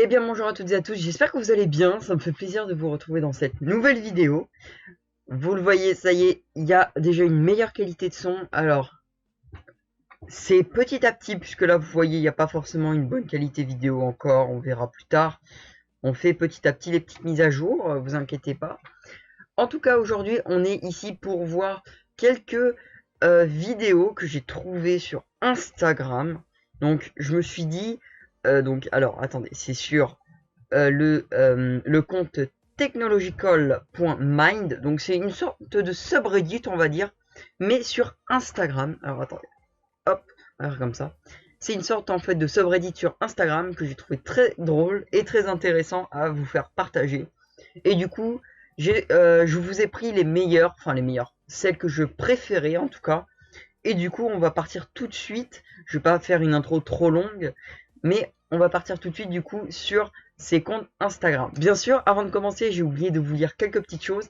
Eh bien bonjour à toutes et à tous, j'espère que vous allez bien, ça me fait plaisir de vous retrouver dans cette nouvelle vidéo. Vous le voyez, ça y est, il y a déjà une meilleure qualité de son. Alors, c'est petit à petit, puisque là vous voyez, il n'y a pas forcément une bonne qualité vidéo encore, on verra plus tard. On fait petit à petit les petites mises à jour, vous inquiétez pas. En tout cas, aujourd'hui, on est ici pour voir quelques vidéos que j'ai trouvées sur Instagram. Donc, je me suis dit, alors, attendez, c'est sur le compte technological.mind. Donc, c'est une sorte de subreddit, on va dire, mais sur Instagram. Alors, attendez, hop, on va faire comme ça. C'est une sorte en fait de subreddit sur Instagram que j'ai trouvé très drôle et très intéressant à vous faire partager. Et du coup, je vous ai pris les meilleures, celles que je préférais en tout cas. Et du coup, on va partir tout de suite. Je vais pas faire une intro trop longue, mais on va partir tout de suite du coup sur ces comptes Instagram. Bien sûr, avant de commencer, j'ai oublié de vous dire quelques petites choses.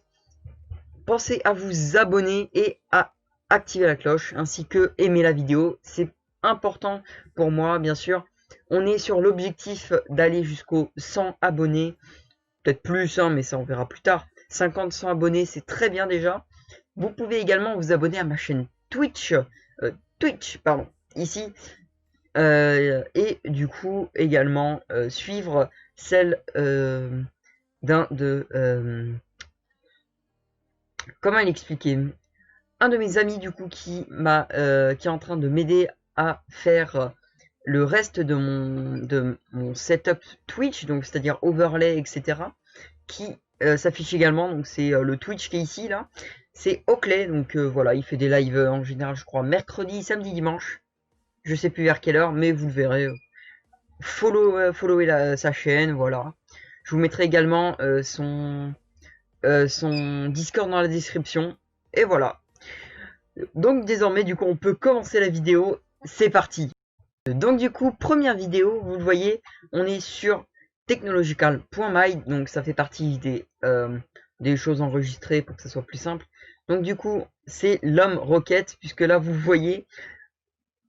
Pensez à vous abonner et à activer la cloche, ainsi que aimer la vidéo. C'est important pour moi, bien sûr. On est sur l'objectif d'aller jusqu'aux 100 abonnés. Peut-être plus, hein, mais ça on verra plus tard. 50, 100 abonnés, c'est très bien déjà. Vous pouvez également vous abonner à ma chaîne Twitch, ici. Et du coup, également suivre celle comment l'expliquer? Un de mes amis, du coup, qui est en train de m'aider à faire le reste de mon setup Twitch, donc c'est-à-dire overlay, etc. qui s'affiche également, donc c'est le Twitch qui est ici là, c'est Oakley, donc voilà, il fait des lives en général je crois mercredi, samedi, dimanche, je sais plus vers quelle heure, mais vous le verrez, followez sa chaîne, voilà. Je vous mettrai également son Discord dans la description, et voilà. Donc désormais du coup on peut commencer la vidéo, c'est parti. Donc du coup, première vidéo, vous le voyez, on est sur technological.my, donc ça fait partie des choses enregistrées pour que ça soit plus simple. Donc du coup, c'est l'homme roquette, puisque là vous voyez,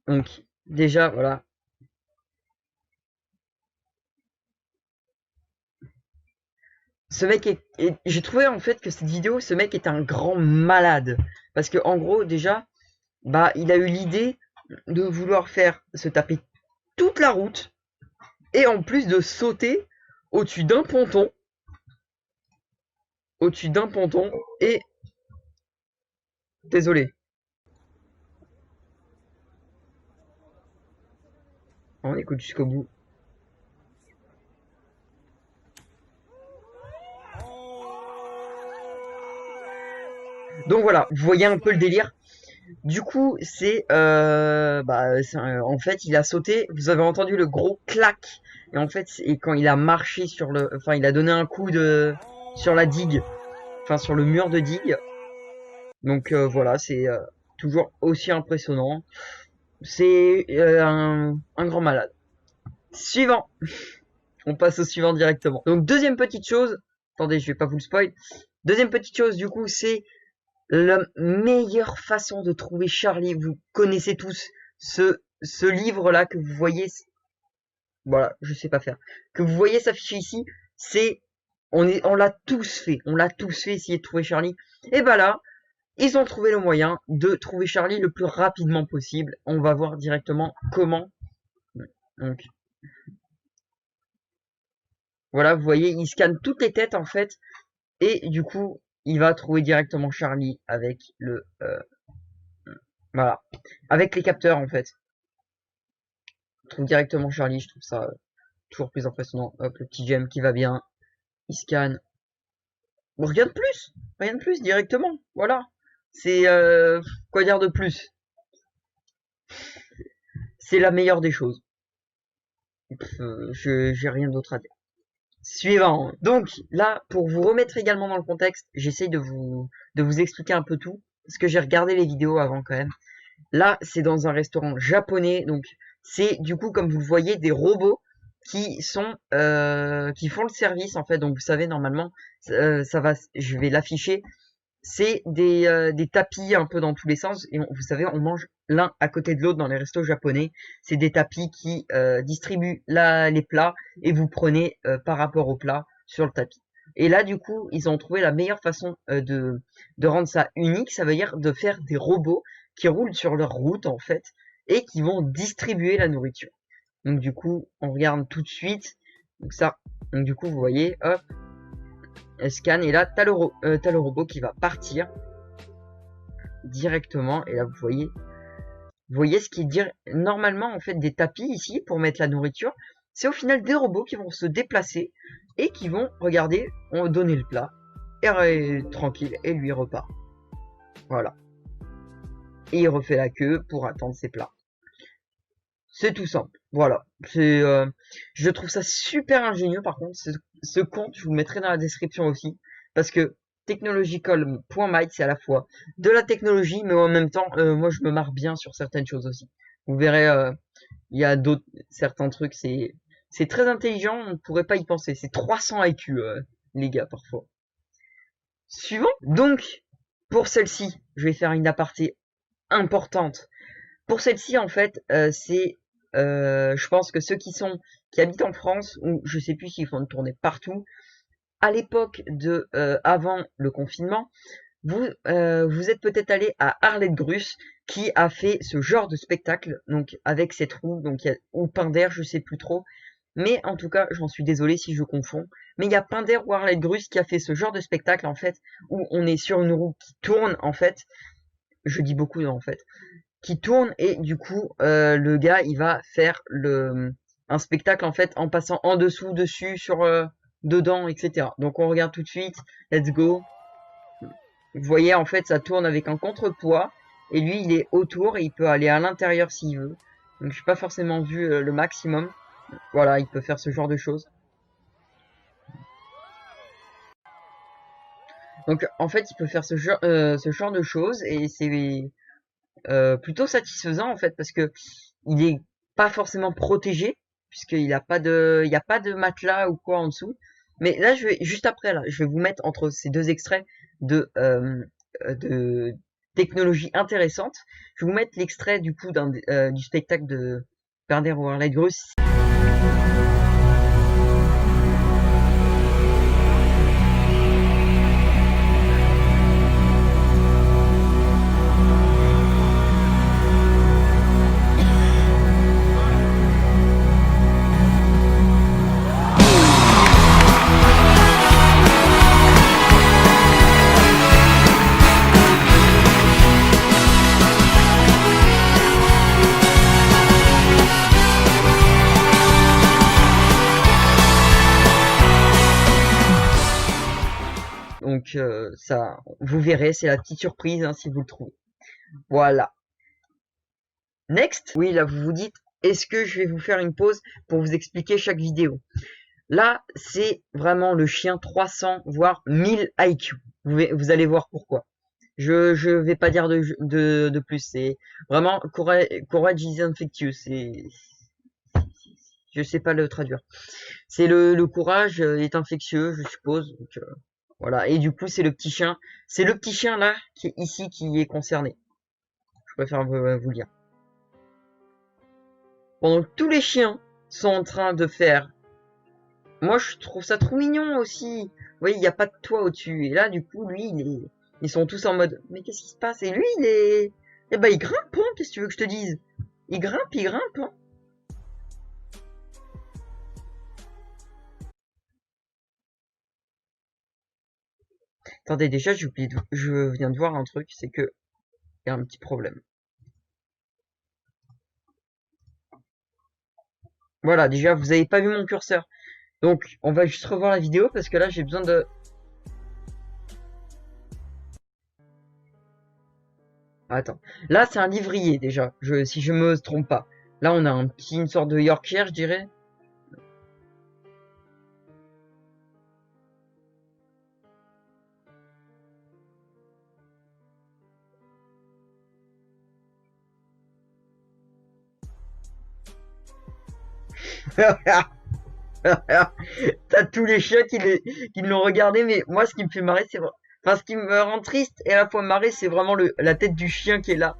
donc déjà voilà. Ce mec j'ai trouvé en fait que cette vidéo, ce mec est un grand malade. Parce que en gros, déjà, bah il a eu l'idée de vouloir faire se taper toute la route, et en plus de sauter au-dessus d'un ponton. Au-dessus d'un ponton et désolé. On écoute jusqu'au bout. Donc voilà, vous voyez un peu le délire. Du coup, en fait, il a sauté. Vous avez entendu le gros clac. Et en fait, et quand il a marché il a donné un coup sur la digue, enfin sur le mur de digue. Donc voilà, c'est toujours aussi impressionnant. C'est un grand malade. Suivant. On passe au suivant directement. Donc deuxième petite chose. Attendez, je vais pas vous le spoil. Deuxième petite chose, du coup, c'est la meilleure façon de trouver Charlie. Vous connaissez tous ce livre-là que vous voyez. Voilà, je sais pas faire. Que vous voyez s'afficher ici, on l'a tous fait. On l'a tous fait, essayer de trouver Charlie. Et bah là, ils ont trouvé le moyen de trouver Charlie le plus rapidement possible. On va voir directement comment. Donc, voilà, vous voyez, il scanne toutes les têtes en fait. Et du coup, il va trouver directement Charlie avec voilà, avec les capteurs en fait. Il trouve directement Charlie, je trouve ça toujours plus impressionnant. Hop, le petit gem qui va bien, il scanne. Bon, rien de plus directement, voilà. C'est quoi dire de plus? C'est la meilleure des choses. J'ai rien d'autre à dire. Suivant. Donc là, pour vous remettre également dans le contexte, j'essaye de vous expliquer un peu tout, parce que j'ai regardé les vidéos avant quand même. Là, c'est dans un restaurant japonais, donc c'est du coup, comme vous le voyez, des robots qui qui font le service en fait. Donc vous savez normalement, je vais l'afficher. C'est des tapis un peu dans tous les sens et vous savez, on mange l'un à côté de l'autre dans les restos japonais. C'est des tapis qui distribuent les plats et vous prenez par rapport au plat sur le tapis. Et là, du coup, ils ont trouvé la meilleure façon de rendre ça unique. Ça veut dire de faire des robots qui roulent sur leur route, en fait, et qui vont distribuer la nourriture. Donc, du coup, on regarde tout de suite. Donc, ça. Donc, du coup, vous voyez, hop, elle scanne. Et là, t'as le robot qui va partir directement. Et là, vous voyez ce qui est dire normalement, en fait, des tapis ici pour mettre la nourriture. C'est au final des robots qui vont se déplacer et qui vont, regarder, on donner le plat, et tranquille, et lui repart. Voilà. Et il refait la queue pour attendre ses plats. C'est tout simple. Voilà. Je trouve ça super ingénieux, par contre. Ce compte, je vous le mettrai dans la description aussi. Parce que technological.mite, c'est à la fois de la technologie, mais en même temps, moi, je me marre bien sur certaines choses aussi. Vous verrez, il y a certains trucs, c'est très intelligent, on ne pourrait pas y penser. C'est 300 IQ, les gars, parfois. Suivant. Donc, pour celle-ci, je vais faire une aparté importante. Pour celle-ci, en fait, je pense que ceux qui habitent en France, ou je sais plus s'ils font une tournée partout, à l'époque avant le confinement, vous êtes peut-être allé à Arlette Gruss, qui a fait ce genre de spectacle, donc avec cette roue, donc ou Pinder, je sais plus trop. Mais en tout cas, j'en suis désolé si je confonds. Mais il y a Pinder ou Arlette Gruss qui a fait ce genre de spectacle, en fait, où on est sur une roue qui tourne, en fait. Je dis beaucoup, en fait. Qui tourne, et du coup, le gars, il va faire un spectacle, en fait, en passant en dessous, dessus, dedans, etc. Donc on regarde tout de suite. Let's go. Vous voyez, en fait, ça tourne avec un contrepoids. Et lui, il est autour, et il peut aller à l'intérieur s'il veut. Donc je n'ai pas forcément vu le maximum. Voilà, il peut faire ce genre de choses. Donc en fait, il peut faire ce genre de choses et c'est plutôt satisfaisant en fait parce que il est pas forcément protégé puisqu'il il y a pas de matelas ou quoi en dessous. Mais là, juste après là, je vais vous mettre entre ces deux extraits de technologie intéressante. Je vais vous mettre l'extrait du coup du spectacle de Werner Warlight Gruss. Donc ça, vous verrez, c'est la petite surprise hein, si vous le trouvez. Voilà. Next. Oui, là vous vous dites, est-ce que je vais vous faire une pause pour vous expliquer chaque vidéo? Là, c'est vraiment le chien 300 voire 1000 IQ. Vous allez voir pourquoi. Je vais pas dire de plus. C'est vraiment Courage is infectious. Je sais pas le traduire. C'est le courage est infectieux, je suppose. Donc, voilà. Et du coup, c'est le petit chien. C'est le petit chien là qui est ici qui est concerné. Je préfère vous le dire. Pendant que tous les chiens sont en train de faire. Moi, je trouve ça trop mignon aussi. Vous voyez, il n'y a pas de toit au-dessus. Et là, du coup, lui, ils sont tous en mode. Mais qu'est-ce qui se passe? Et lui, eh ben, il grimpe, hein. Qu'est-ce que tu veux que je te dise? Il grimpe, hein. Attendez, déjà, je viens de voir un truc, c'est que il y a un petit problème. Voilà, déjà, vous avez pas vu mon curseur. Donc, on va juste revoir la vidéo parce que là, j'ai besoin de... Attends. Là, c'est un livrier, déjà, si je me trompe pas. Là, on a une sorte de Yorkshire, je dirais. T'as tous les chiens qui l'ont regardé, mais moi, ce qui me fait marrer, c'est... Enfin, ce qui me rend triste et à la fois marrer, c'est vraiment la tête du chien qui est là.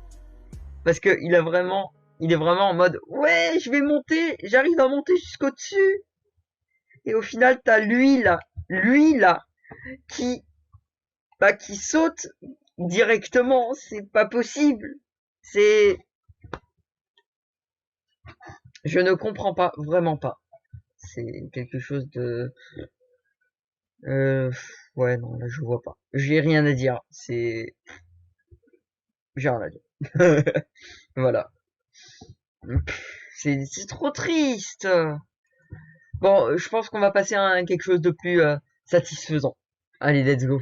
parce que il est vraiment en mode ouais, je vais monter, j'arrive à monter jusqu'au dessus. Et au final, t'as lui là, qui, qui saute directement. C'est pas possible. C'est, je ne comprends pas, vraiment pas. C'est quelque chose de, euh, ouais, non, là, je vois pas. J'ai rien à dire. J'ai rien à dire. Voilà. C'est trop triste. Bon, je pense qu'on va passer à quelque chose de plus satisfaisant. Allez, let's go.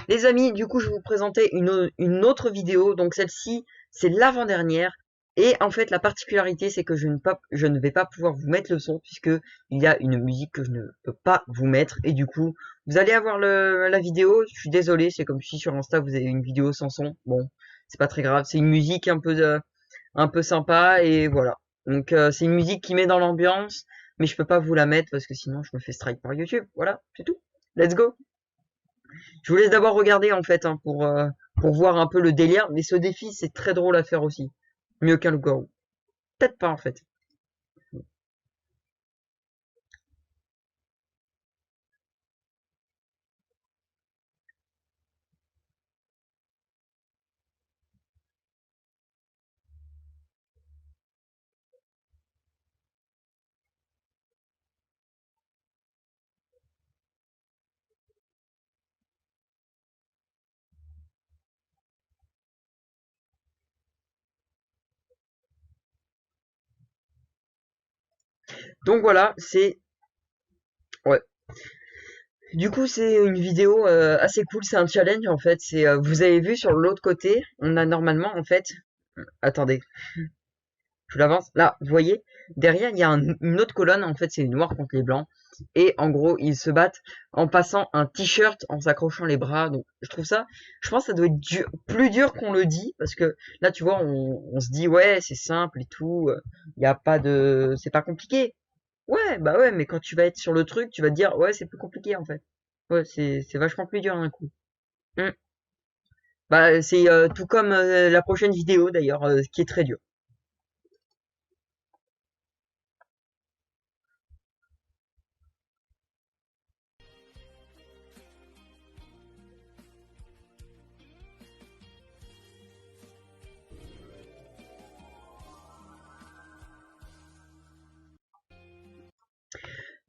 Les amis, du coup, je vais vous présenter une autre vidéo. Donc celle-ci, c'est l'avant-dernière. Et en fait, la particularité, c'est que je ne vais pas pouvoir vous mettre le son, puisque il y a une musique que je ne peux pas vous mettre. Et du coup, vous allez avoir la vidéo. Je suis désolé, c'est comme si sur Insta, vous avez une vidéo sans son. Bon, c'est pas très grave. C'est une musique un peu sympa, et voilà. Donc c'est une musique qui met dans l'ambiance, mais je peux pas vous la mettre, parce que sinon, je me fais strike par YouTube. Voilà, c'est tout. Let's go. Je vous laisse d'abord regarder en fait hein, pour voir un peu le délire, mais ce défi c'est très drôle à faire aussi. Mieux qu'un loup-garou. Peut-être pas en fait. Donc voilà, c'est ouais. Du coup c'est une vidéo assez cool, c'est un challenge en fait. C'est vous avez vu sur l'autre côté, on a normalement en fait. Attendez, je l'avance. Là, vous voyez, derrière il y a une autre colonne. En fait, c'est les noirs contre les blancs. Et en gros, ils se battent en passant un t-shirt, en s'accrochant les bras. Donc, je trouve ça, je pense que ça doit être plus dur qu'on le dit, parce que là, tu vois, on se dit ouais, c'est simple et tout. Il y a pas de, c'est pas compliqué. Ouais, bah ouais, mais quand tu vas être sur le truc, tu vas te dire ouais, c'est plus compliqué en fait. Ouais, c'est vachement plus dur d'un coup. Hmm. Bah, c'est tout comme la prochaine vidéo d'ailleurs, qui est très dur.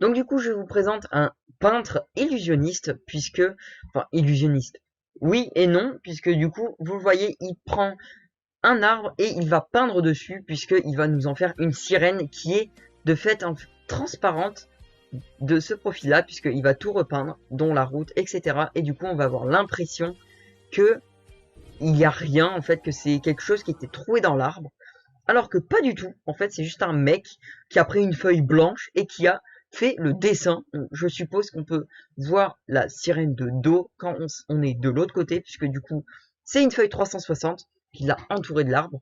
Donc du coup, je vous présente un peintre illusionniste, puisque, enfin, illusionniste. Oui et non, puisque du coup, vous le voyez, il prend un arbre et il va peindre dessus, puisqu'il va nous en faire une sirène qui est de fait transparente de ce profil-là, puisqu'il va tout repeindre, dont la route, etc. Et du coup, on va avoir l'impression que il n'y a rien, en fait, que c'est quelque chose qui était trouvé dans l'arbre. Alors que pas du tout. En fait, c'est juste un mec qui a pris une feuille blanche et qui a fait le dessin. Je suppose qu'on peut voir la sirène de dos quand on est de l'autre côté, puisque du coup, c'est une feuille 360 qui l'a entouré de l'arbre.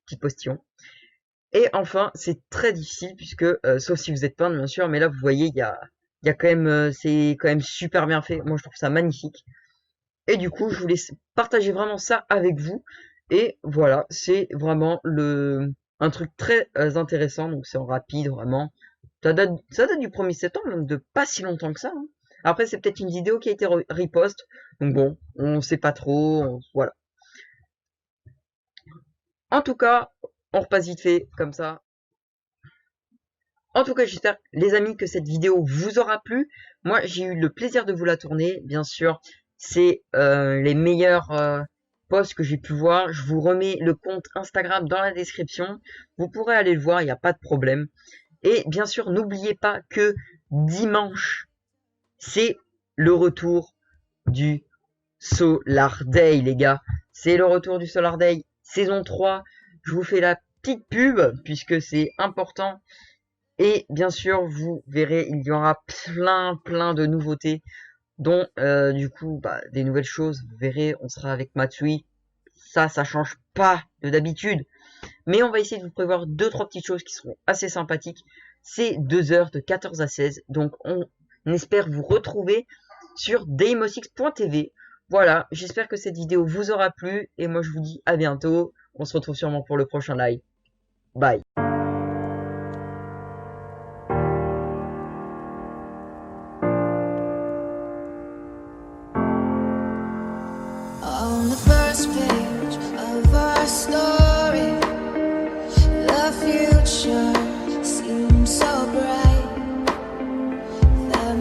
Petit postillon. Et enfin, c'est très difficile, puisque, sauf si vous êtes peintre, bien sûr, mais là, vous voyez, il y a quand même, c'est quand même super bien fait. Moi, je trouve ça magnifique. Et du coup, je voulais partager vraiment ça avec vous. Et voilà, c'est vraiment un truc très intéressant. Donc c'est en rapide, vraiment. Ça date du 1er septembre, donc de pas si longtemps que ça, hein. Après, c'est peut-être une vidéo qui a été repost. Donc bon, on sait pas trop. Voilà. En tout cas, on repasse vite fait, comme ça. En tout cas, j'espère, les amis, que cette vidéo vous aura plu. Moi, j'ai eu le plaisir de vous la tourner, bien sûr. C'est les meilleurs posts que j'ai pu voir. Je vous remets le compte Instagram dans la description. Vous pourrez aller le voir, il n'y a pas de problème. Et bien sûr, n'oubliez pas que dimanche, c'est le retour du Solar Day, les gars. C'est le retour du Solar Day, saison 3. Je vous fais la petite pub, puisque c'est important. Et bien sûr, vous verrez, il y aura plein de nouveautés, dont du coup, des nouvelles choses. Vous verrez, on sera avec Matsui. Ça change pas de d'habitude. Mais on va essayer de vous prévoir deux, trois petites choses qui seront assez sympathiques. C'est 2 heures de 14 à 16. Donc on espère vous retrouver sur daemosix.tv. Voilà, j'espère que cette vidéo vous aura plu. Et moi je vous dis à bientôt. On se retrouve sûrement pour le prochain live. Bye. On the first page